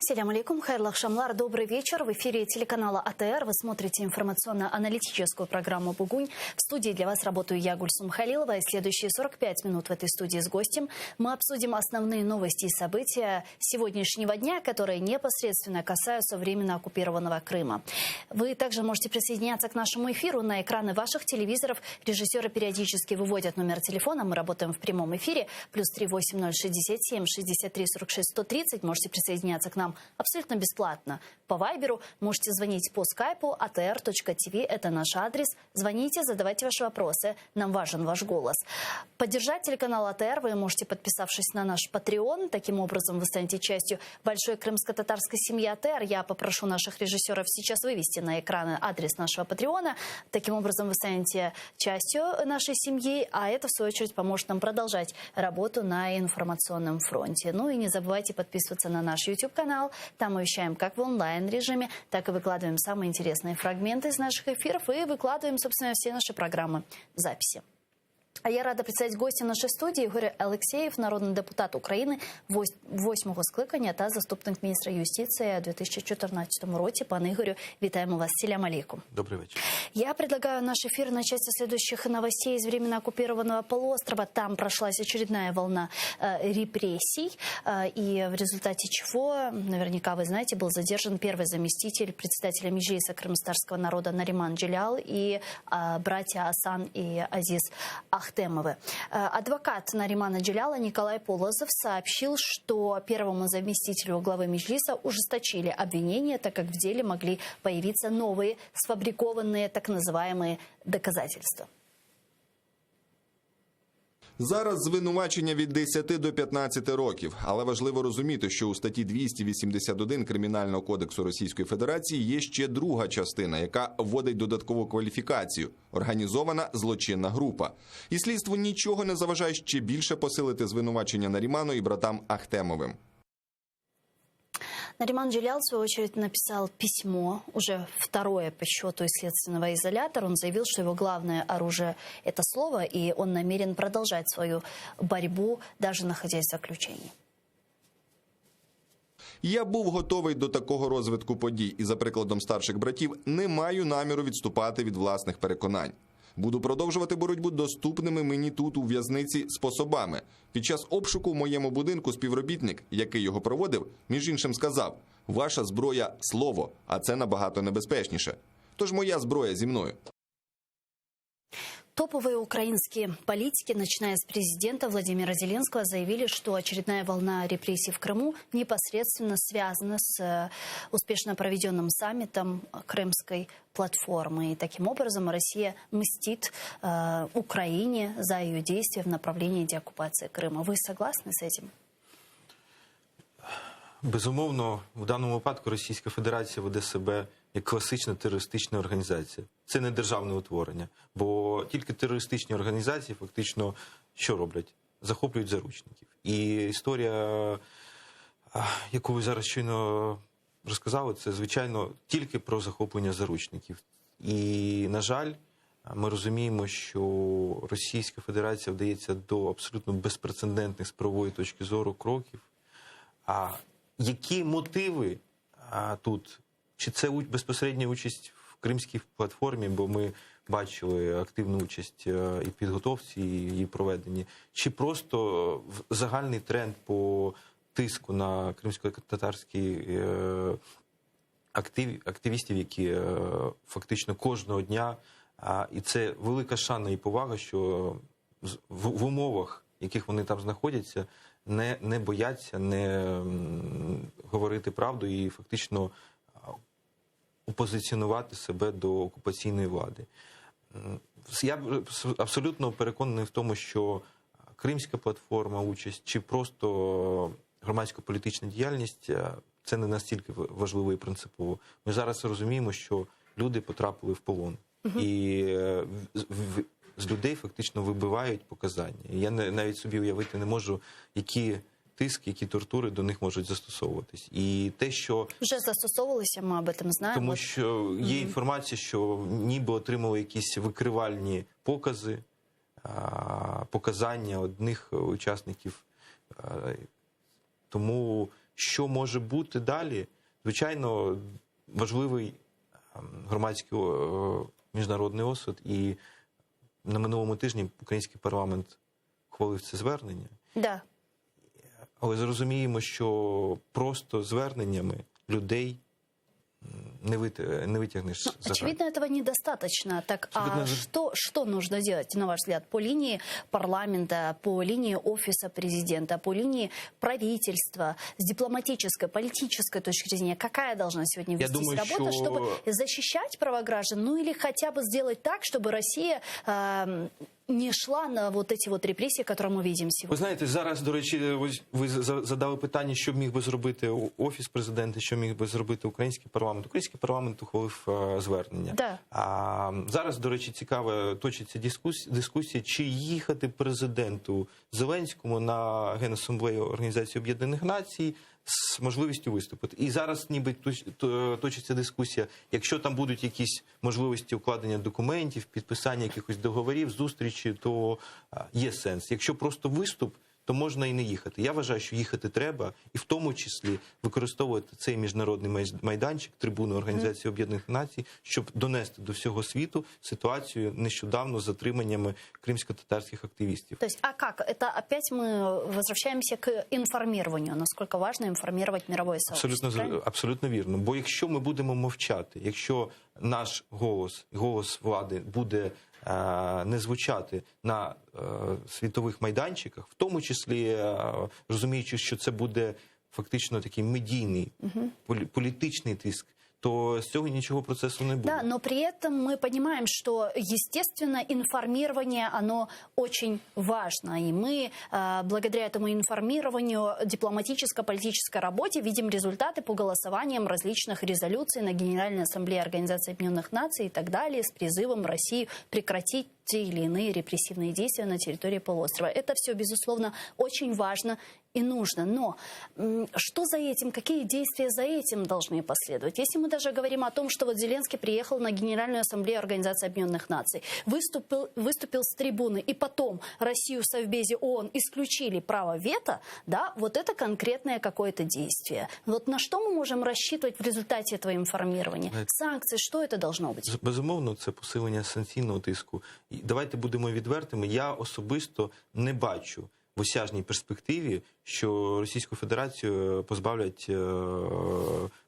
Селям алейкум, хайрлах шамлар, добрый вечер. В эфире телеканала АТР. Вы смотрите информационно-аналитическую программу «Бугунь». В студии для вас работаю я, Гульсум Халилова. И следующие 45 минут в этой студии с гостем мы обсудим основные новости и события сегодняшнего дня, которые непосредственно касаются временно оккупированного Крыма. Вы также можете присоединяться к нашему эфиру на экраны ваших телевизоров. Режиссеры периодически выводят номер телефона. Мы работаем в прямом эфире. +3 8067 63 46 130. Можете присоединяться к нам абсолютно бесплатно по Вайберу. Можете звонить по скайпу atr.tv. Это наш адрес. Звоните, задавайте ваши вопросы. Нам важен ваш голос. Поддержать телеканал АТР вы можете, подписавшись на наш Patreon. Таким образом, вы станете частью большой крымско-татарской семьи АТР. Я попрошу наших режиссеров сейчас вывести на экраны адрес нашего Патреона. Таким образом, вы станете частью нашей семьи, а это, в свою очередь, поможет нам продолжать работу на информационном фронте. Ну и не забывайте подписываться на наш YouTube-канал. Там мы вещаем как в онлайн-режиме, так и выкладываем самые интересные фрагменты из наших эфиров и выкладываем, собственно, все наши программы в записи. А я рада представити гостя нашої студії. Ігор Алексєєв, народний депутат України 8-го скликання та заступник міністра юстиции у 2014 році. Пане Игорю, витаем вас. Селям алейкум. Добрый вечер. Я предлагаю наш эфир начать со следующих новостей из временно оккупированного полуострова. Там прошлась очередная волна репрессий, и в результате чего, наверняка вы знаете, был задержан первый заместитель председателя Меджлиса крымстарского народа Нариман Джелял и братья Асан и Азиз Ахтемовы. Адвокат Наримана Джеляла Николай Полозов сообщил, что первому заместителю главы Меджлиса ужесточили обвинения, так как в деле могли появиться новые сфабрикованные так называемые доказательства. Зараз звинувачення від 10 до 15 років. Але важливо розуміти, що у статті 281 Кримінального кодексу Російської Федерації є ще друга частина, яка вводить додаткову кваліфікацію – організована злочинна група. І слідству нічого не заважає ще більше посилити звинувачення Наріману і братам Ахтемовим. Нариман Джелял, в свою очередь, написал письмо, уже второе по счету из следственного изолятора. Он заявил, что его главное оружие – это слово, и он намерен продолжать свою борьбу, даже находясь в заключении. Я був готовий до такого розвитку подій і, за прикладом старших братів, не маю наміру відступати від власних переконань. Буду продовжувати боротьбу доступними мені тут, у в'язниці, способами. Під час обшуку в моєму будинку співробітник, який його проводив, між іншим сказав: «Ваша зброя – слово, а це набагато небезпечніше. Тож моя зброя зі мною». Топовые украинские политики, начиная с президента Владимира Зеленского, заявили, что очередная волна репрессий в Крыму непосредственно связана с успешно проведенным саммитом Крымской платформы. И таким образом Россия мстит Украине за ее действия в направлении деоккупации Крыма. Вы согласны с этим? Безумовно, в даному випадку Російська Федерація веде себе як класична терористична організація. Це не державне утворення, бо тільки терористичні організації фактично що роблять? Захоплюють заручників. І історія, яку ви зараз щойно розказали, це, звичайно, тільки про захоплення заручників. І, на жаль, ми розуміємо, що Російська Федерація вдається до абсолютно безпрецедентних з правової точки зору кроків. А які мотиви тут? Чи це безпосередня участь в Кримській платформі, бо ми бачили активну участь і в підготовці, і її проведенні, чи просто загальний тренд по тиску на кримсько-татарські активістів, які фактично кожного дня, і це велика шана і повага, що в умовах, в яких вони там знаходяться, не бояться не говорити правду і фактично опозиціонувати себе до окупаційної влади. Я абсолютно переконаний в тому, що Кримська платформа, участь чи просто громадсько-політична діяльність – це не настільки важливо і принципово. Ми зараз розуміємо, що люди потрапили в полон. І з людей фактично вибивають показання. Я навіть собі уявити не можу, які тиск, які тортури до них можуть застосовуватись. І те, що... Вже застосовувалися, ми об этом знаємо. Тому що є інформація, що ніби отримали якісь викривальні покази, показання одних учасників. Тому що може бути далі, звичайно, важливий громадський міжнародний осуд. І на минулому тижні український парламент ухвалив це звернення. Да. Але зрозуміємо, що просто зверненнями людей не вытягнешь за грань. Очевидно, этого недостаточно. Так, а что нужно делать, на ваш взгляд, по линии парламента, по линии офиса президента, по линии правительства, с дипломатической, политической точки зрения? Какая должна сегодня вестись работа, чтобы защищать права граждан? Ну или хотя бы сделать так, чтобы Россия не шла на вот эти вот репрессии, которые ми бачимо сьогодні. Ви знаєте, зараз, до речі, ви задали питання, що міг би зробити Офіс президента, що міг би зробити український парламент. Український парламент ухвалив звернення. Да. А зараз, до речі, цікаво точиться дискусія, чи їхати президенту Зеленському на Генасамблею Організації Об'єднаних Націй з можливістю виступити. І зараз ніби точиться дискусія, якщо там будуть якісь можливості укладення документів, підписання якихось договорів, зустрічі, то є сенс. Якщо просто виступ, то можна і не їхати. Я вважаю, що їхати треба, і в тому числі використовувати цей міжнародний майданчик, трибуну Організації Об'єднаних Націй, щоб донести до всього світу ситуацію нещодавно з затриманнями кримсько-татарських активістів. То есть, а как? Это опять мы возвращаемся к информированию. Насколько важно информировать мировое сообщество? Абсолютно вірно. Бо якщо ми будемо мовчати, якщо наш голос влади буде не звучати на світових майданчиках, в тому числі розуміючи, що це буде фактично такий медійний, політичний тиск, то с цього ничего процессу не будет. Да, но при этом мы понимаем, что, естественно, информирование, оно очень важно. И мы, благодаря этому информированию, дипломатическо-политической работе, видим результаты по голосованиям различных резолюций на Генеральной Ассамблее Организации Объединенных Наций и так далее, с призывом России прекратить те или иные репрессивные действия на территории полуострова. Это все, безусловно, очень важно и нужно. Но что за этим, какие действия за этим должны последовать? Если мы даже говорим о том, что вот Зеленский приехал на Генеральную Ассамблею Организации Объединенных Наций, выступил с трибуны, и потом Россию в Совбезе ООН исключили право вето, да, вот это конкретное какое-то действие. Вот на что мы можем рассчитывать в результате этого информирования? Санкции, что это должно быть? Безумовно, це посилення санкційного тиску. І давайте будемо відвертими, я особисто не бачу в осяжній перспективі, що Російську Федерацію позбавлять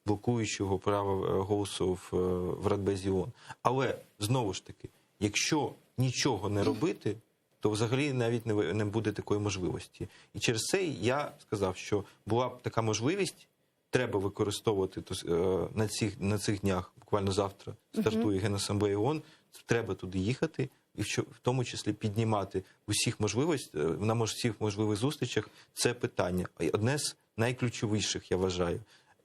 блокуючого права голосу в Радбезі ООН. Але, знову ж таки, якщо нічого не робити, то взагалі навіть не буде такої можливості. І через це я сказав, що була б така можливість, треба використовувати на цих днях, буквально завтра стартує Генасамблея ООН, треба туди їхати, і в тому числі піднімати на всіх можливих зустрічах це питання. Одне з найключовіших, я вважаю.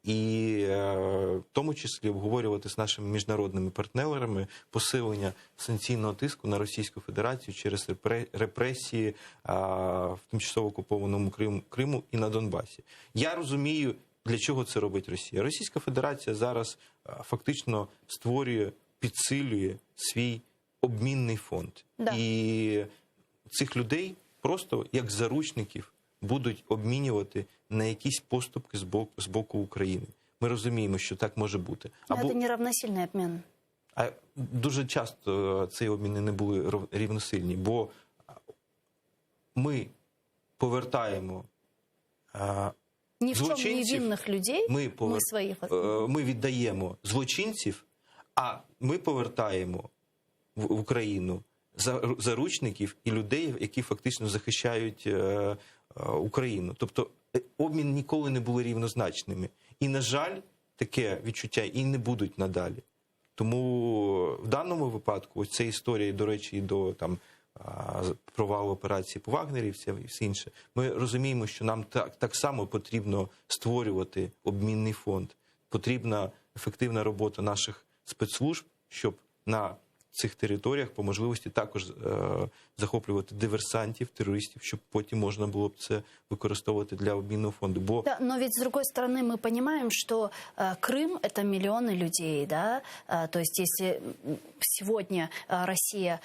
І в тому числі обговорювати з нашими міжнародними партнерами посилення санкційного тиску на Російську Федерацію через репресії в тимчасово окупованому Криму і на Донбасі. Я розумію, для чого це робить Росія. Російська Федерація зараз фактично створює, підсилює свій обмінний фонд. Да. І цих людей просто як заручників будуть обмінювати на якісь поступки з боку України. Ми розуміємо, що так може бути. Це неравносильний обмін. А дуже часто ці обміни не були рівносильні, бо ми повертаємо ні в чому злочинців, невинних людей, ми віддаємо злочинців, а ми повертаємо в Україну заручників і людей, які фактично захищають Україну. Тобто обмін ніколи не були рівнозначними. І, на жаль, таке відчуття і не будуть надалі. Тому в даному випадку, ось ця історія, до речі, і до провалу операції по Вагнерівцям і все інше, ми розуміємо, що нам так само потрібно створювати обмінний фонд. Потрібна ефективна робота наших спецслужб, щоб на цих територіях по можливості також захоплювати диверсантів, терористів, щоб потім можна було б це використовувати для обмінного фонду. Да, но ведь с другой стороны мы понимаем, что Крым – это миллионы людей, да? То есть если сегодня Россия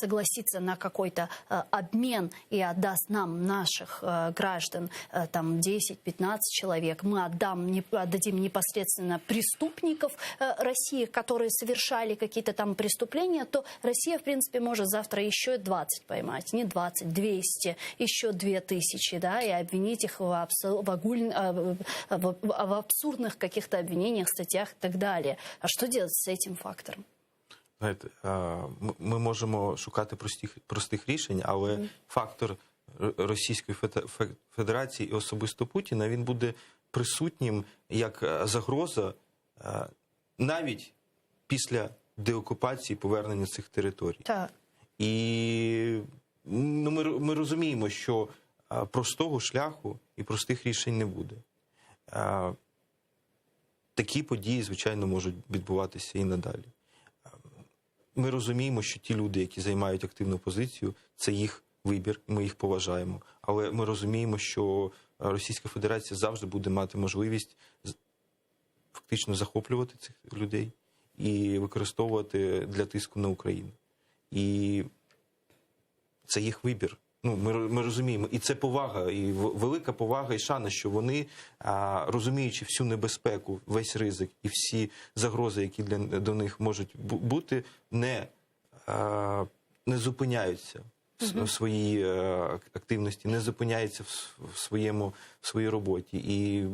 согласится на какой-то обмен и отдаст нам, наших граждан, там 10-15 человек, мы отдадим непосредственно преступников России, которые совершали какие-то там преступления, то Россия, в принципе, может завтра еще 20 поймать, не 20, 200, еще 2000, да, и обвинить их в абсурдных каких-то обвинениях, статьях и так далее. А что делать с этим фактором? Знаєте, ми можемо шукати простих рішень, але фактор Російської Федерації і особисто Путіна, він буде присутнім як загроза навіть після деокупації, повернення цих територій. Так. І ми розуміємо, що простого шляху і простих рішень не буде. Такі події, звичайно, можуть відбуватися і надалі. Ми розуміємо, що ті люди, які займають активну позицію, це їх вибір, ми їх поважаємо. Але ми розуміємо, що Російська Федерація завжди буде мати можливість фактично захоплювати цих людей і використовувати для тиску на Україну. І це їх вибір. Ну, ми розуміємо, і це повага, і велика повага, і шана, що вони, розуміючи всю небезпеку, весь ризик і всі загрози, які до них можуть бути, не зупиняються в своїй активності, не зупиняються в своїй роботі. І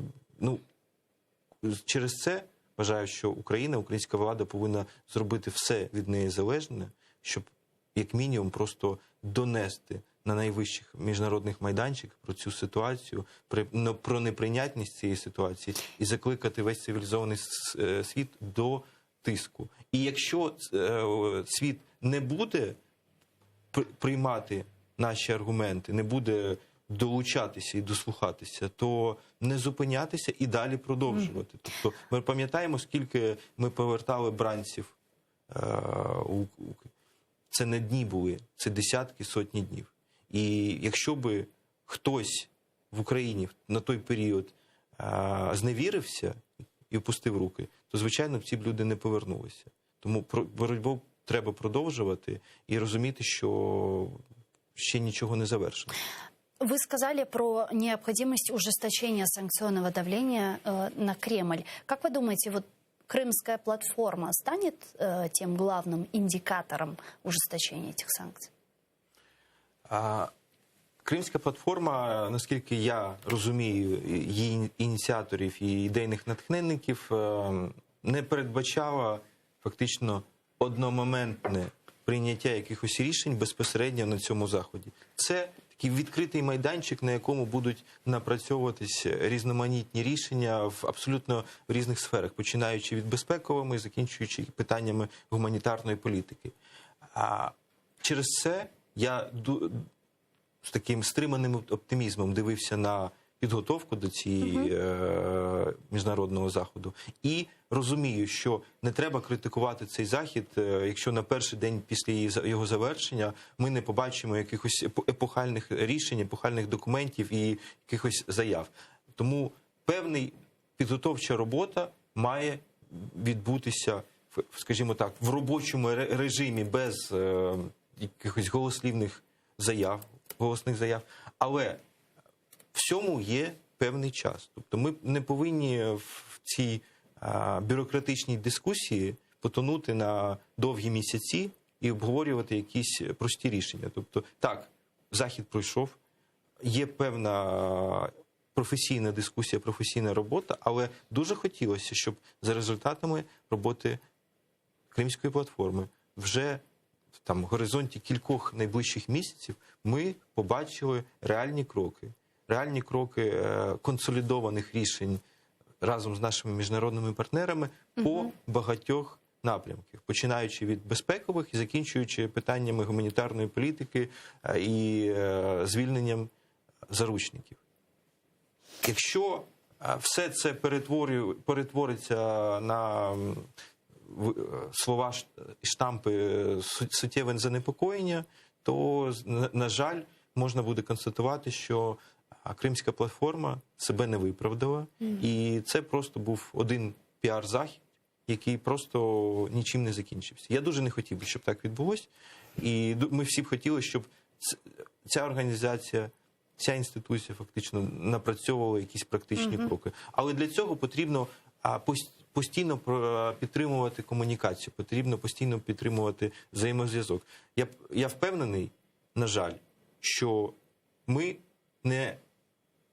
через це вважаю, що Україна, українська влада повинна зробити все від неї залежне, щоб як мінімум просто донести на найвищих міжнародних майданчиках про цю ситуацію, про неприйнятність цієї ситуації і закликати весь цивілізований світ до тиску. І якщо світ не буде приймати наші аргументи, не буде долучатися і дослухатися, то не зупинятися і далі продовжувати. Тобто ми пам'ятаємо, скільки ми повертали бранців. Це не дні були, це десятки, сотні днів. І якщо би хтось в Україні на той період зневірився і опустив руки, то, звичайно, ці б люди не повернулися. Тому боротьбу треба продовжувати и розуміти, що ще ничего не завершено. Вы сказали про необходимость ужесточения санкционного давления на Кремль. Как вы думаете, вот Крымская платформа станет тем главным индикатором ужесточения этих санкций? Кримська платформа, наскільки я розумію, її ініціаторів і ідейних натхненників, не передбачала фактично одномоментне прийняття якихось рішень безпосередньо на цьому заході. Це такий відкритий майданчик, на якому будуть напрацьовуватись різноманітні рішення в абсолютно різних сферах, починаючи від безпековими, закінчуючи питаннями гуманітарної політики. А через це я з таким стриманим оптимізмом дивився на підготовку до цієї міжнародного заходу. І розумію, що не треба критикувати цей захід, якщо на перший день після його завершення ми не побачимо якихось епохальних рішень, епохальних документів і якихось заяв. Тому певний підготовча робота має відбутися, скажімо так, в робочому режимі без якихось голосних заяв, але всьому є певний час. Тобто ми не повинні в цій бюрократичній дискусії потонути на довгі місяці і обговорювати якісь прості рішення. Тобто, так, захід пройшов, є певна професійна дискусія, професійна робота, але дуже хотілося, щоб за результатами роботи Кримської платформи вже в горизонті кількох найближчих місяців ми побачили реальні кроки консолідованих рішень разом з нашими міжнародними партнерами по багатьох напрямках, починаючи від безпекових і закінчуючи питаннями гуманітарної політики і звільненням заручників. Якщо все це перетвориться на слова і штампи суттєве занепокоєння, то, на жаль, можна буде констатувати, що Кримська платформа себе не виправдала, і це просто був один піар-захід, який просто нічим не закінчився. Я дуже не хотів би, щоб так відбулось. І ми всі б хотіли, щоб ця організація, ця інституція фактично напрацьовувала якісь практичні кроки. Але для цього потрібно постійно підтримувати комунікацію, потрібно постійно підтримувати взаємозв'язок. Я впевнений, на жаль, що ми не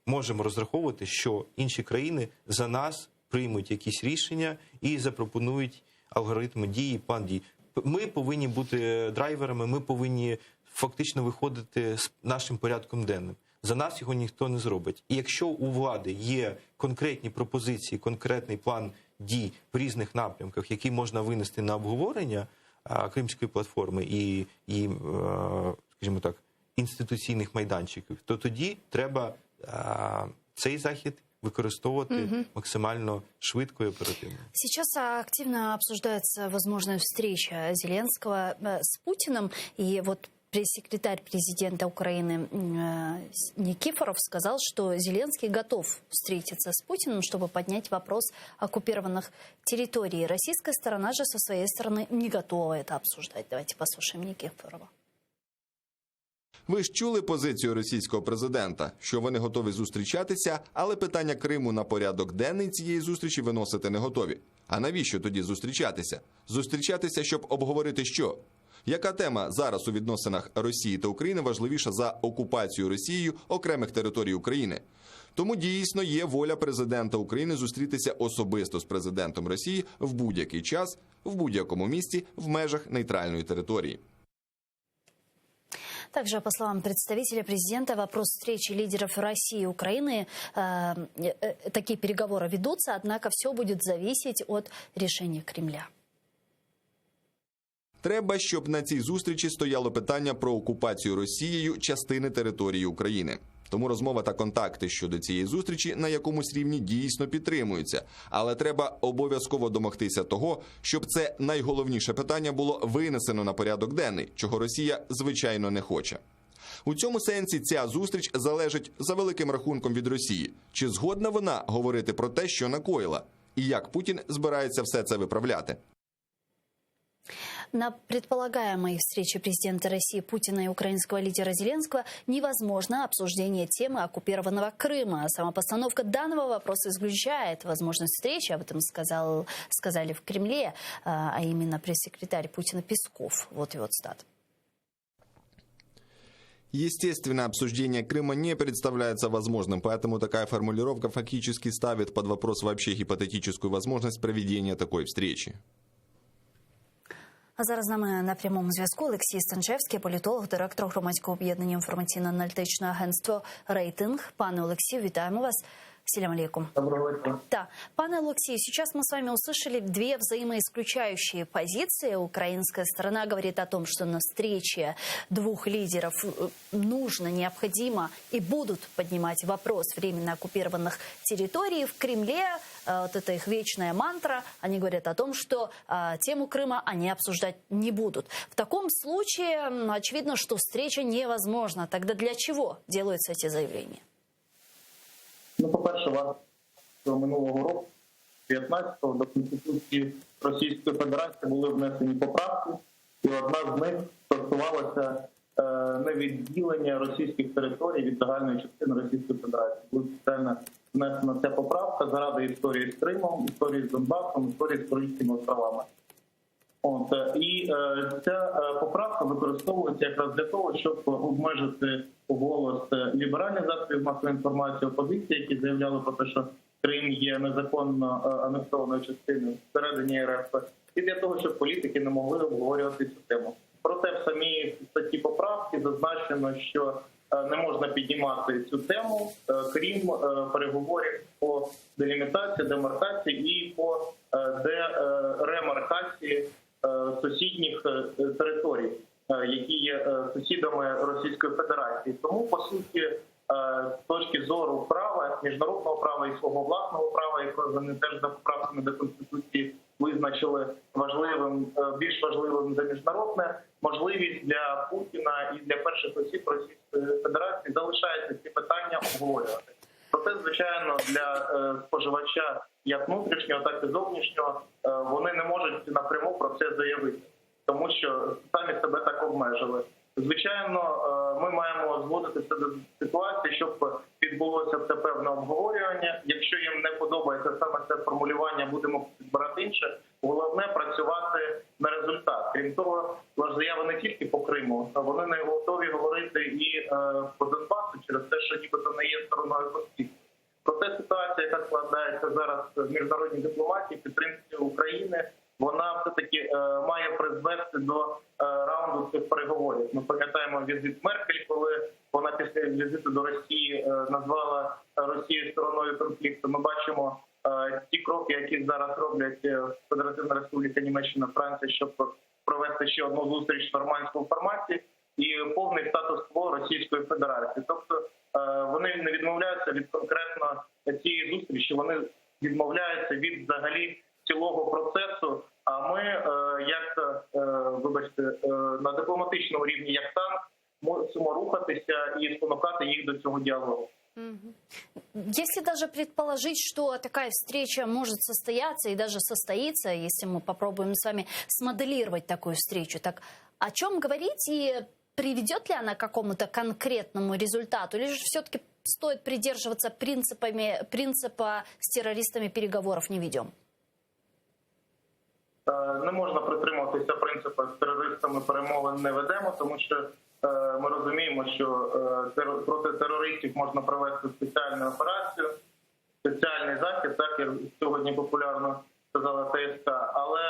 можемо розраховувати, що інші країни за нас приймуть якісь рішення і запропонують алгоритми дії, план дій. Ми повинні бути драйверами, ми повинні фактично виходити з нашим порядком денним. За нас його ніхто не зробить. І якщо у влади є конкретні пропозиції, конкретний план дій в різних напрямках, які можна винести на обговорення Кримської платформи і скажімо так, інституційних майданчиків, то тоді треба цей захід використовувати максимально швидко и оперативно. Сейчас активно обсуждается возможная встреча Зеленского с Путиным. И вот пресс-секретарь президента Украины Никифоров сказал, что Зеленский готов встретиться с Путиным, чтобы поднять вопрос оккупированных территорий. Российская сторона же со своей стороны не готова это обсуждать. Давайте послушаем Никифорова. Ви ж чули позицію російського президента, що вони готові зустрічатися, але питання Криму на порядок денний цієї зустрічі виносити не готові. А навіщо тоді зустрічатися? Зустрічатися, щоб обговорити що? Яка тема зараз у відносинах Росії та України важливіша за окупацію Росією окремих територій України? Тому дійсно є воля президента України зустрітися особисто з президентом Росії в будь-який час, в будь-якому місці, в межах нейтральної території. Также, по словам представителя президента, вопрос встречи лидеров России и Украины, такие переговоры ведутся, однако все будет зависеть от решения Кремля. Треба, щоб на цій зустрічі стояло питання про окупацію Росією частини території України. Тому розмова та контакти щодо цієї зустрічі на якомусь рівні дійсно підтримуються. Але треба обов'язково домогтися того, щоб це найголовніше питання було винесено на порядок денний, чого Росія, звичайно, не хоче. У цьому сенсі ця зустріч залежить за великим рахунком від Росії. Чи згодна вона говорити про те, що накоїла? І як Путін збирається все це виправляти? На предполагаемой встрече президента России Путина и украинского лидера Зеленского невозможно обсуждение темы оккупированного Крыма. Сама постановка данного вопроса исключает возможность встречи, об этом сказали в Кремле, а именно пресс-секретарь Путина Песков. Вот его цитата. Естественно, обсуждение Крыма не представляется возможным, поэтому такая формулировка фактически ставит под вопрос вообще гипотетическую возможность проведения такой встречи. А зараз з нами на прямому зв'язку Олексій Станчевський, політолог, директор громадського об'єднання інформаційно-аналітичне агентство «Рейтинг». Пане Олексію, вітаємо вас. Селям алейкум. Доброго вечера. Да. Пане Алексей, сейчас мы с вами услышали две взаимоисключающие позиции. Украинская сторона говорит о том, что на встрече двух лидеров нужно, необходимо и будут поднимать вопрос временно оккупированных территорий. В Кремле, вот это их вечная мантра, они говорят о том, что тему Крыма они обсуждать не будут. В таком случае очевидно, что встреча невозможна. Тогда для чего делаются эти заявления? Ну, по-перше, минулого року, 15-го, до Конституції Російської Федерації були внесені поправки, і одна з них стосувалася невідділення російських територій від загальної частини Російської Федерації. Була спеціально внесена ця поправка заради історії з Кримом, історії з Донбасом, історії з Курильськими островами. І ця поправка використовується якраз для того, щоб обмежити голос ліберальних засобів масової інформації, опозиції, які заявляли про те, що Крим є незаконно анексованою частиною всередині РФ, і для того, щоб політики не могли обговорювати цю тему. Проте в самій статті поправки зазначено, що не можна піднімати цю тему, крім переговорів по делімітації, демаркації і по деремаркації сусідніх територій, які є сусідами Російської Федерації. Тому, по суті, з точки зору права, міжнародного права і свого власного права, яке вони теж за поправками до Конституції визначили важливим, більш важливим за міжнародне, можливість для Путіна і для перших осіб Російської Федерації залишається ці питання обговорювати. Проте, звичайно, для споживача як внутрішнього, так і зовнішнього, вони не можуть напряму про це заявити, тому що самі себе так обмежили. Звичайно, ми маємо зводитися до ситуації, щоб відбулося це певне обговорювання. Якщо їм не подобається саме це формулювання, будемо підбирати інше. Головне – працювати на результат. Крім того, заяви не тільки по Криму, а вони не готові говорити і по Донбасу через те, що нібито не є стороною конфлікту. Проте ситуація, яка складається зараз в міжнародній дипломатії, підтримки України, вона все-таки має призвести до раунду цих переговорів. Ми пам'ятаємо візит Меркель, коли вона після візиту до Росії назвала Росію стороною конфлікту. Ми бачимо ті кроки, які зараз роблять Федеративна Республіка Німеччина, Франція, щоб провести ще одну зустріч в нормандському форматі і повний статус-кво Російської Федерації. Тобто вони не відмовляються від конкретно цієї зустрічі, вони відмовляються від взагалі цілого процесу. А ми, на дипломатичному рівні, як танк, мусимо рухатися і спонукати їх до цього діалогу. Если даже предположить, что такая встреча может состояться и даже состоится, если мы попробуем с вами смоделировать такую встречу, так о чем говорить и приведет ли она к какому-то конкретному результату? Или же все-таки стоит придерживаться принципа с террористами переговоров не ведем? Не можна притримуватися принципу з терористами перемовин не ведемо, тому що ми розуміємо, що проти терористів можна провести спеціальну операцію, спеціальний захід, так як сьогодні популярно сказала ТСК. Але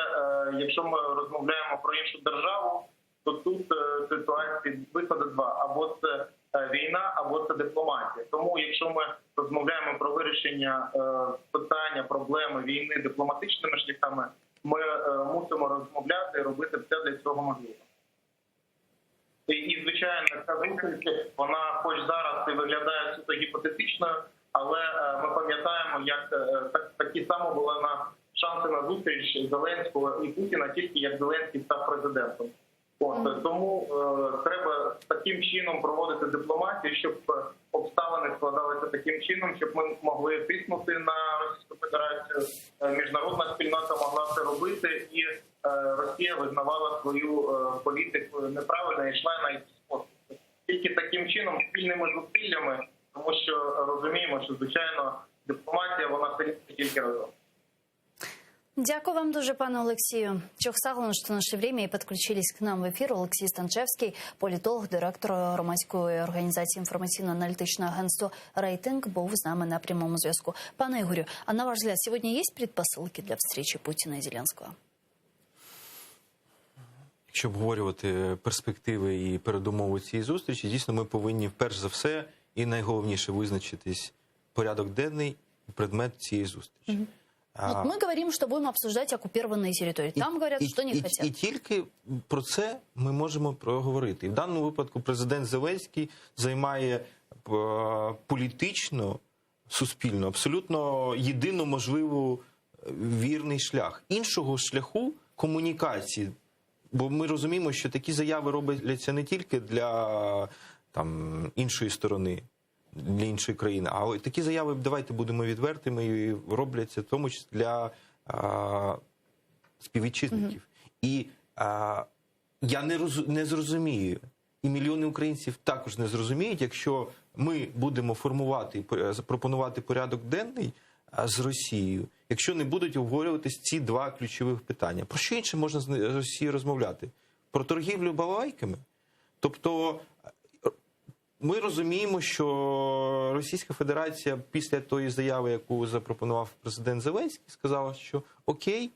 якщо ми розмовляємо про іншу державу, то тут ситуації виходить два. Або це війна, або це дипломатія. Тому якщо ми розмовляємо про вирішення питання, проблеми війни дипломатичними шляхами, ми мусимо розмовляти і робити все для цього можливо. І звичайно, ця зустріч, вона хоч зараз і виглядає суто гіпотетичною, але ми пам'ятаємо, як такі само були на шанси на зустріч Зеленського і Путіна, тільки як Зеленський став президентом. Тому треба таким чином проводити дипломатію, щоб обставини складалися таким чином, щоб ми могли тиснути на Російську Федерацію, міжнародна спільнота могла це робити, і Росія визнавала свою політику неправильно і йшла на їх спосіб. Тільки таким чином, спільними зусиллями, тому що розуміємо, що, звичайно, дипломатія, вона сильніша тільки разом. Дякую вам дуже, пане Олексію. Чохсагло, що знайшли время і підключились к нам в ефір. Олексій Станчевський, політолог, директор громадської організації інформаційно-аналітичного агентства «Рейтинг», був з нами на прямому зв'язку. Пане Ігорю, а на ваш взгляд, сьогодні є предпосилки для зустрічі Путіна і Зеленського? Якщо обговорювати перспективи і передумови цієї зустрічі, дійсно ми повинні, перш за все, і найголовніше визначитись порядок денний і предмет цієї зустрічі. Вот мы говорим, что будем обсуждать оккупированные территории. Там говорят, что не хотят. І тільки про це ми можемо проговорити. І в даному випадку президент Зеленський займає політично, суспільно, абсолютно єдино можливо вірний шлях. Іншого шляху комунікації, бо ми розуміємо, що такі заяви робляться не тільки для іншої сторони, для іншої країни. А такі заяви, давайте будемо відвертими, і робляться в тому числі для співвітчизників. І я не зрозумію, і мільйони українців також не зрозуміють, якщо ми будемо пропонувати порядок денний з Росією, якщо не будуть обговорюватись ці два ключових питання. Про що інше можна з Росією розмовляти? Про торгівлю балалайками? Тобто ми розуміємо, що Російська Федерація після тої заяви, яку запропонував президент Зеленський, сказала, що окей,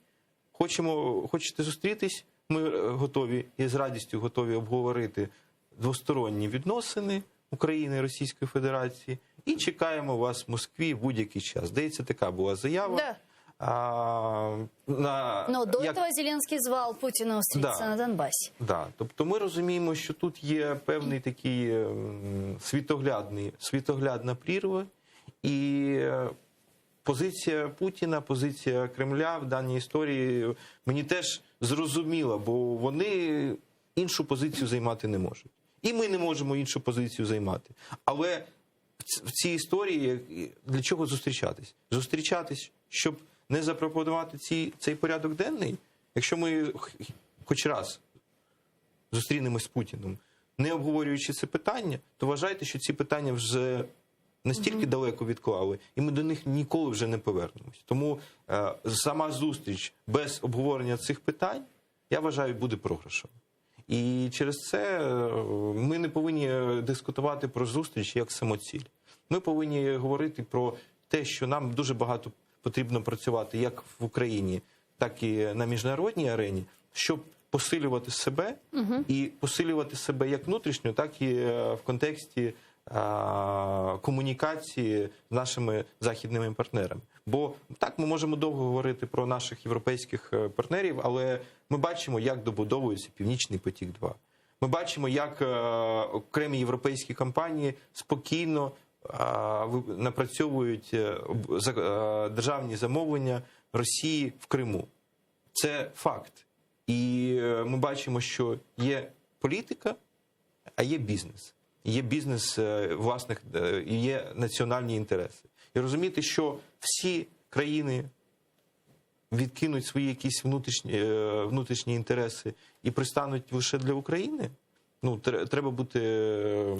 хочете зустрітись, ми готові і з радістю готові обговорити двосторонні відносини України і Російської Федерації і чекаємо вас в Москві в будь-який час. Здається, така була заява. Да. Но до этого Зеленский звал Путина встретиться на Донбасі. Да. Тобто ми розуміємо, що тут є певний такий світоглядна прірва, і позиція Путіна, позиція Кремля в даній історії мені теж зрозуміла, бо вони іншу позицію займати не можуть. І ми не можемо іншу позицію займати. Але в цій історії для чого зустрічатись? Зустрічатись, щоб не запропонувати цей порядок денний? Якщо ми хоч раз зустрінемось з Путіним, не обговорюючи це питання, то вважайте, що ці питання вже настільки далеко відклали, і ми до них ніколи вже не повернемось. Тому сама зустріч без обговорення цих питань, я вважаю, буде програшем. І через це ми не повинні дискутувати про зустріч як самоціль. Ми повинні говорити про те, що нам дуже багато потрібно працювати як в Україні, так і на міжнародній арені, щоб посилювати себе, і посилювати себе як внутрішньо, так і в контексті комунікації з нашими західними партнерами. Бо так, ми можемо довго говорити про наших європейських партнерів, але ми бачимо, як добудовується Північний потік-2. Ми бачимо, як окремі європейські компанії спокійно напрацьовують державні замовлення Росії в Криму. Це факт. І ми бачимо, що є політика, а є бізнес. Є бізнес власних, є національні інтереси. І розуміти, що всі країни відкинуть свої якісь внутрішні інтереси і пристануть лише для України, ну, треба бути...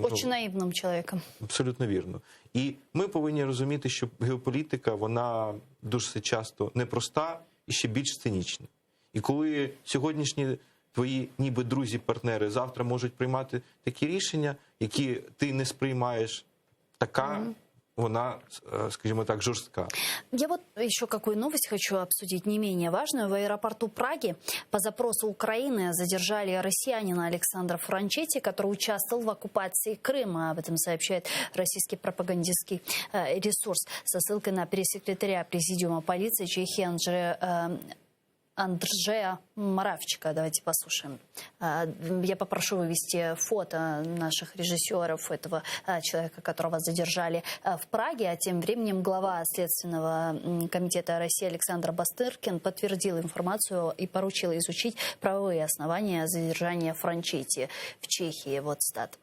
Очень наивным человеком. Абсолютно вірно. І ми повинні розуміти, що геополітика, вона дуже часто непроста і ще більш цинічна. І коли сьогоднішні твої ніби друзі-партнери завтра можуть приймати такі рішення, які ти не сприймаєш, така вона, скажімо так, жорстка. Я вот еще какую новость хочу обсудить, не менее важную. В аэропорту Праги по запросу Украины задержали россиянина Александра Франчетти, который участвовал в оккупации Крыма. Об этом сообщает российский пропагандистский ресурс со ссылкой на пресс-секретаря Президиума полиции Чехии Андржея Моравчика. Давайте послушаем. Я попрошу вывести фото наших режиссеров этого человека, которого задержали в Праге. А тем временем глава Следственного комитета России Александр Бастыркин подтвердил информацию и поручил изучить правовые основания задержания Франчетти в Чехии. Вот цитата.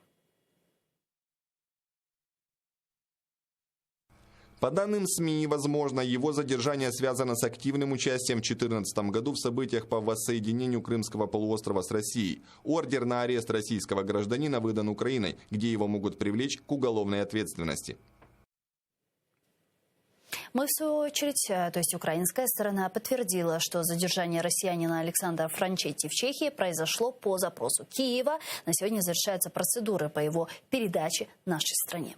По данным СМИ, возможно, его задержание связано с активным участием в 2014 году в событиях по воссоединению Крымского полуострова с Россией. Ордер на арест российского гражданина выдан Украиной, где его могут привлечь к уголовной ответственности. Мы, в свою очередь, то есть украинская сторона, подтвердила, что задержание россиянина Александра Франчетти в Чехии произошло по запросу Киева. На сегодня завершаются процедуры по его передаче нашей стране.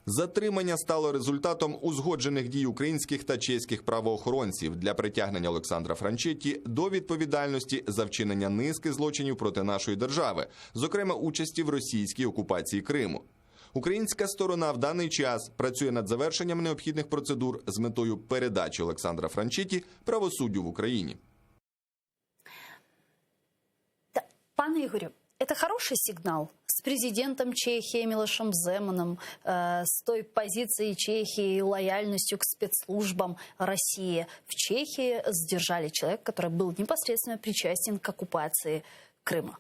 Затримання стало результатом узгоджених дій українських та чеських правоохоронців для притягнення Олександра Франчетті до відповідальності за вчинення низки злочинів проти нашої держави, зокрема участі в російській окупації Криму. Українська сторона в даний час працює над завершенням необхідних процедур з метою передачі Олександра Франчетті правосуддю в Україні. Пане Ігорю, это хороший сигнал с президентом Чехии Милошем Земаном, с той позицией Чехии и лояльностью к спецслужбам России. В Чехии задержали человека, который был непосредственно причастен к оккупации Крыма.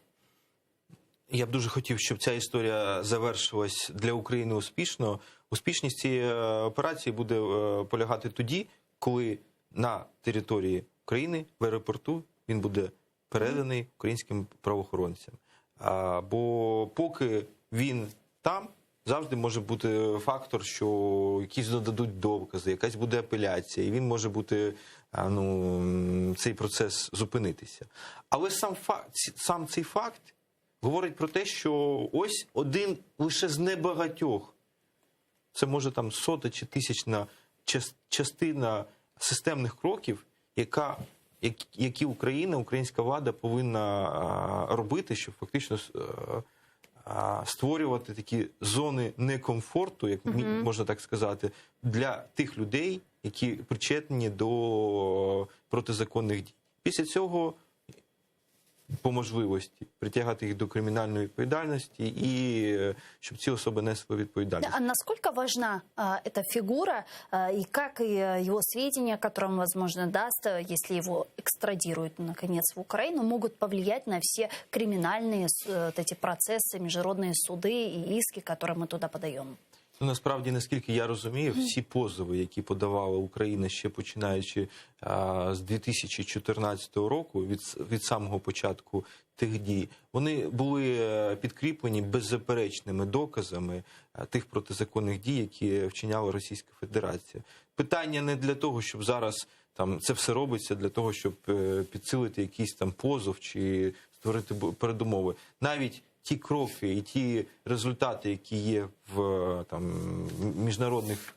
Я б дуже хотів, щоб ця історія завершилась для України успішно. Успішність цієї операції буде полягати тоді, коли на території України, в аеропорту, він буде переданий українським правоохоронцям. Бо поки він там, завжди може бути фактор, що якісь додадуть докази, якась буде апеляція, і він може бути, цей процес зупинитися. Але сам цей факт говорить про те, що ось один лише з небагатьох, це може там сота чи тисячна частина системних кроків, які Україна, українська влада повинна робити, щоб фактично створювати такі зони некомфорту, як можна так сказати, для тих людей, які причетні до протизаконних дій. Після цього по можливості притягати їх до кримінальної відповідальності і щоб ці особи несли відповідальність. А насколько важна эта фигура и как его сведения, которые он, возможно, даст, если его экстрадируют, наконец, в Украину, могут повлиять на все криминальные вот эти процессы, международные суды и иски, которые мы туда подаем? Ну, насправді, наскільки я розумію, всі позови, які подавала Україна ще починаючи з 2014 року, від самого початку тих дій, вони були підкріплені беззаперечними доказами тих протизаконних дій, які вчиняла Російська Федерація. Питання не для того, щоб зараз там це все робиться для того, щоб підсилити якийсь там позов чи створити передумови. Навіть ті кроки і ті результати, які є в там міжнародних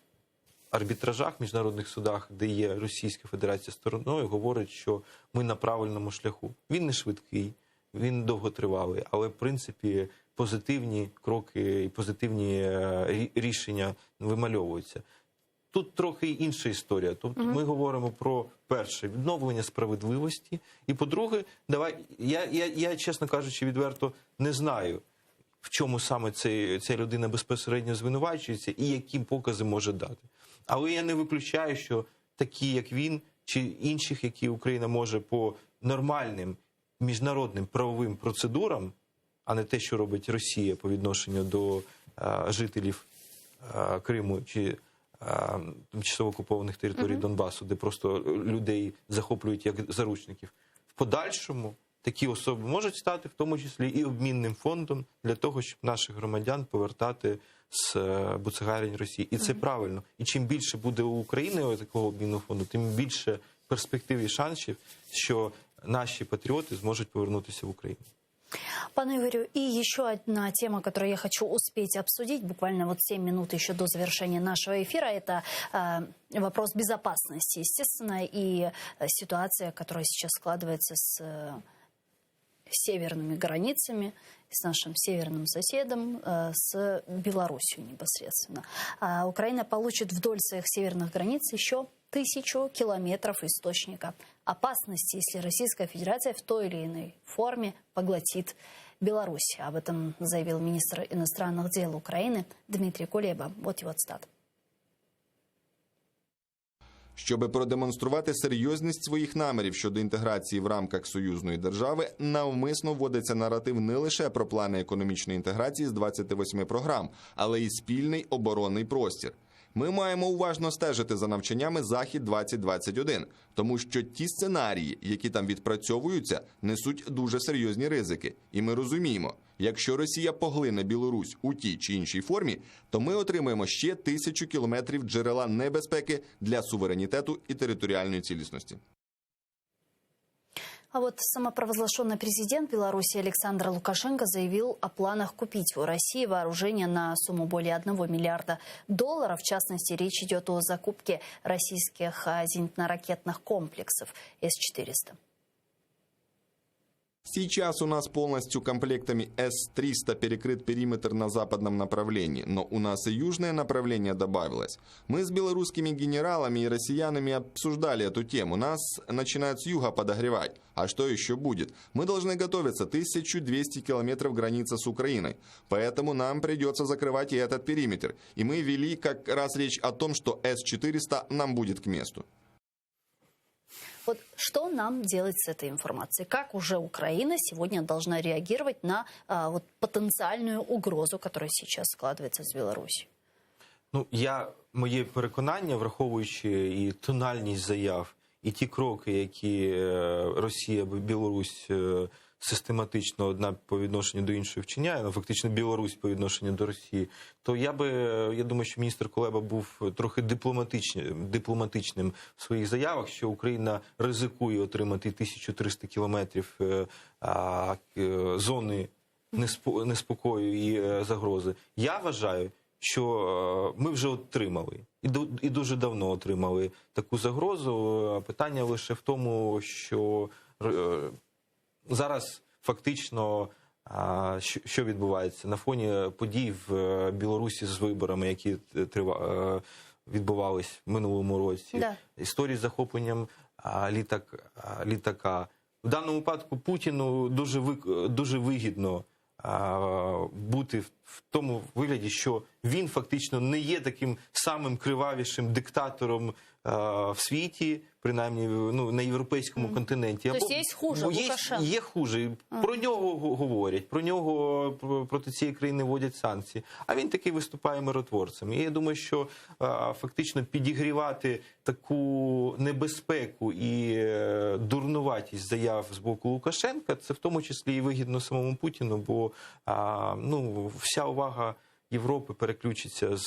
арбітражах, міжнародних судах, де є Російська Федерація стороною, говорять, що ми на правильному шляху. Він не швидкий, він довготривалий, але в принципі позитивні кроки і позитивні рішення вимальовуються. Тут трохи інша історія. Тобто ми говоримо про, перше, відновлення справедливості, і, по-друге, я, чесно кажучи, відверто не знаю, в чому саме ця людина безпосередньо звинувачується і які покази може дати. Але я не виключаю, що такі, як він, чи інших, які Україна може по нормальним міжнародним правовим процедурам, а не те, що робить Росія по відношенню до жителів Криму чи тимчасово окупованих територій Донбасу, де просто людей захоплюють як заручників. В подальшому такі особи можуть стати в тому числі і обмінним фондом для того, щоб наших громадян повертати з буцегарень Росії. І це правильно. І чим більше буде у України такого обмінного фонду, тим більше перспектив і шансів, що наші патріоти зможуть повернутися в Україну. Пане Игорю, и еще одна тема, которую я хочу успеть обсудить, буквально вот 7 минут еще до завершения нашего эфира, это вопрос безопасности, естественно, и ситуация, которая сейчас складывается с северными границами, с нашим северным соседом, с Белоруссией непосредственно. Украина получит вдоль своих северных границ еще 1000 километров источника опасности, если Российская Федерация в той или иной форме поглотит Беларусь. Об этом заявил министр иностранных дел Украины Дмитрий Кулеба. Вот его цитата. Щоби продемонструвати серйозність своїх намірів щодо інтеграції в рамках союзної держави, навмисно вводиться наратив не лише про плани економічної інтеграції з 28 програм, але й спільний оборонний простір. Ми маємо уважно стежити за навчаннями «Захід-2021», тому що ті сценарії, які там відпрацьовуються, несуть дуже серйозні ризики. І ми розуміємо, якщо Росія поглине Білорусь у тій чи іншій формі, то ми отримаємо ще 1000 кілометрів джерела небезпеки для суверенітету і територіальної цілісності. А вот самопровозглашенный президент Беларуси Александр Лукашенко заявил о планах купить у России вооружение на сумму более $1 миллиарда. В частности, речь идет о закупке российских зенитно-ракетных комплексов С-400. Сейчас у нас полностью комплектами С-300 перекрыт периметр на западном направлении, но у нас и южное направление добавилось. Мы с белорусскими генералами и россиянами обсуждали эту тему. Нас начинают с юга подогревать. А что еще будет? Мы должны готовиться. 1200 километров граница с Украиной. Поэтому нам придется закрывать и этот периметр. И мы вели как раз речь о том, что С-400 нам будет к месту. Вот что нам делать с этой информацией? Как уже Украина сегодня должна реагировать на вот, потенциальную угрозу, которая сейчас складывается с Беларусью? Ну, моє переконання, враховуючи і тональність заяв, і ті кроки, які Росія або Білорусь систематично одна по відношенню до іншої вчиняє, ну, фактично Білорусь по відношенню до Росії, то я думаю, що міністр Кулеба був трохи дипломатичним в своїх заявах, що Україна ризикує отримати 1300 кілометрів зони неспокою і загрози. Я вважаю, що ми вже отримали, і дуже давно отримали таку загрозу. Питання лише в тому, що зараз фактично що відбувається на фоні подій в Білорусі з виборами, які відбувались в минулому році. Да. Історії з захопленням літака. В даному випадку Путіну дуже вигідно бути в тому вигляді, що він фактично не є таким самим кривавішим диктатором в світі, принаймні на європейському континенті. Тобто є хуже Лукашенка? Є хуже. Про нього говорять, про нього, проти цієї країни вводять санкції. А він таки виступає миротворцем. І я думаю, що фактично підігрівати таку небезпеку і дурнуватість заяв з боку Лукашенка, це в тому числі і вигідно самому Путіну, бо вся увага Європи переключиться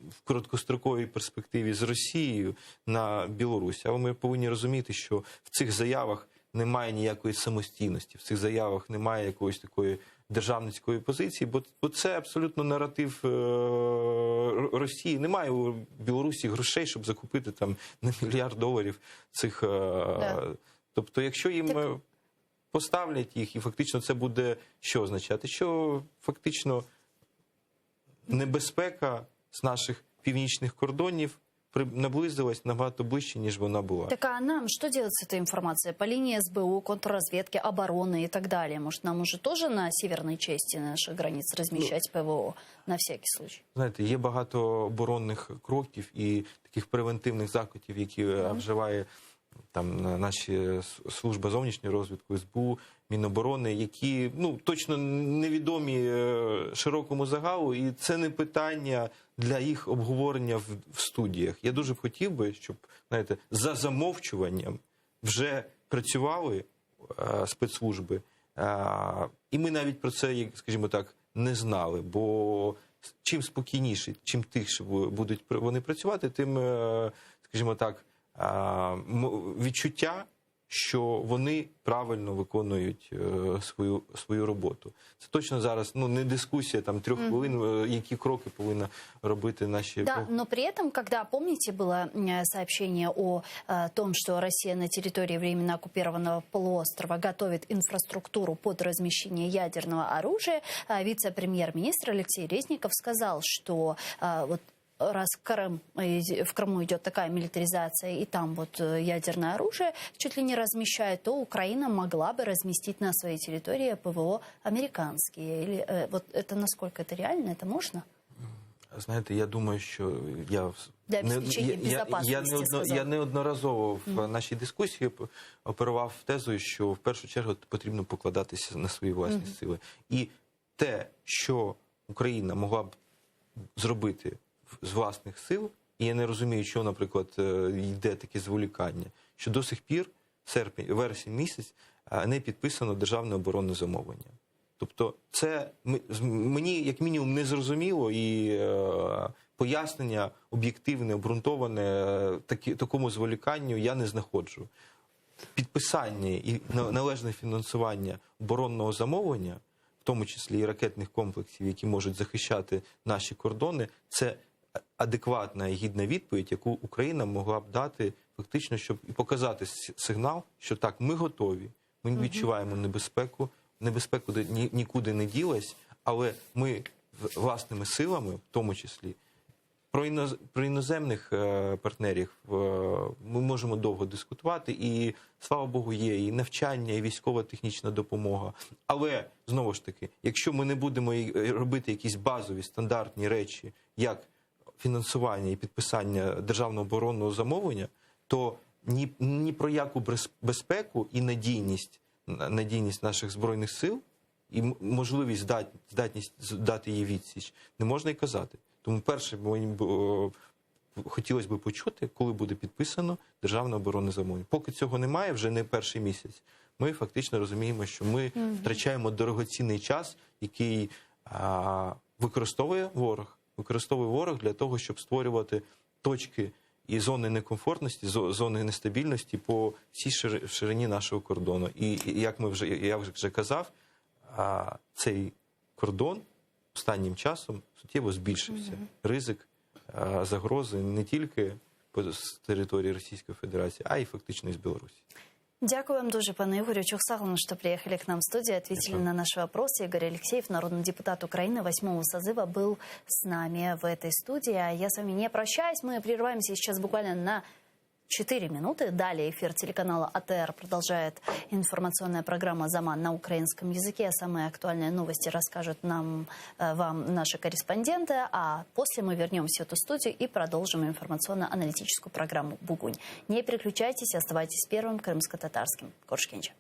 в короткостроковій перспективі з Росією на Білорусь. Але ми повинні розуміти, що в цих заявах немає ніякої самостійності, в цих заявах немає якоїсь такої державницької позиції, бо це абсолютно наратив Росії. Немає у Білорусі грошей, щоб закупити там на $1 мільярд цих... Тобто, якщо їм поставлять їх, і фактично це буде що означати? Що фактично небезпека з наших північних кордонів наблизилась набагато ближче, ніж вона була. Так а нам что делать с этой информацией? По линии СБУ, контрразведки, обороны и так далее? Может, нам уже тоже на северной части наших границ размещать ПВО на всякий случай? Знаєте, є багато оборонних кроків і таких превентивних заходів, які вживає там наші служба зовнішньої розвідки, СБУ, Міноборони, які точно невідомі широкому загалу, і це не питання для їх обговорення в студіях. Я дуже б хотів би, щоб, знаєте, за замовчуванням вже працювали спецслужби, і ми навіть про це, скажімо так, не знали, бо чим спокійніше, чим тихше будуть вони працювати, тим, скажімо так, відчуття, що вони правильно виконують свою роботу. Це точно зараз не дискусія 3 хвилин, які кроки повинна робити наші... Да, но при этом, когда, помните, было сообщение о том, что Россия на территории временно оккупированного полуострова готовит инфраструктуру под размещение ядерного оружия, вице-премьер-министр Алексей Резников сказал, что раз в Крыму идет такая милитаризация, и там ядерное оружие чуть ли не размещают, то Украина могла бы разместить на своей территории ПВО американские. Или это насколько это реально? Это можно? Знаєте, я думаю, що я неодноразово в нашій дискусії оперував тезою, що в першу чергу потрібно покладатися на свої власні сили. І те, що Україна могла б зробити з власних сил, і я не розумію, що, наприклад, йде таке зволікання, що до сих пір, вересень місяць, не підписано державне оборонне замовлення. Тобто це мені, як мінімум, не зрозуміло, і пояснення об'єктивне, обґрунтоване такому зволіканню я не знаходжу. Підписання і належне фінансування оборонного замовлення, в тому числі і ракетних комплексів, які можуть захищати наші кордони, це адекватна і гідна відповідь, яку Україна могла б дати фактично, щоб і показати сигнал, що так, ми готові, ми відчуваємо небезпеку нікуди не ділась, але ми власними силами, в тому числі, про іноземних партнерів ми можемо довго дискутувати, і, слава Богу, є і навчання, і військово-технічна допомога. Але, знову ж таки, якщо ми не будемо робити якісь базові, стандартні речі, як фінансування і підписання державного оборонного замовлення, то ні про яку безпеку і надійність наших Збройних сил і можливість, здатність дати їй відсіч не можна й казати. Тому перше, хотілося б почути, коли буде підписано державне оборонне замовлення. Поки цього немає, вже не перший місяць, ми фактично розуміємо, що ми втрачаємо дорогоцінний час, який використовує ворог для того, щоб створювати точки і зони некомфортності, зони нестабільності по всій ширині нашого кордону. І як я вже казав, цей кордон останнім часом суттєво збільшився. Ризик загрози не тільки з території Російської Федерації, а й фактично із Білорусі. Дякую вам дуже, пане Ігорю. Чухсагловна, что приехали к нам в студию, ответили на наши вопросы. Игорь Алексеев, народный депутат Украины 8-го созыва, был с нами в этой студии. А я с вами не прощаюсь. Мы прерываемся сейчас буквально на 4 минуты. Далее эфир телеканала АТР продолжает информационная программа «Заман» на украинском языке. Самые актуальные новости расскажут вам наши корреспонденты. А после мы вернемся в эту студию и продолжим информационно-аналитическую программу «Бугунь». Не переключайтесь, оставайтесь первым крымско-татарским. Коршкенча.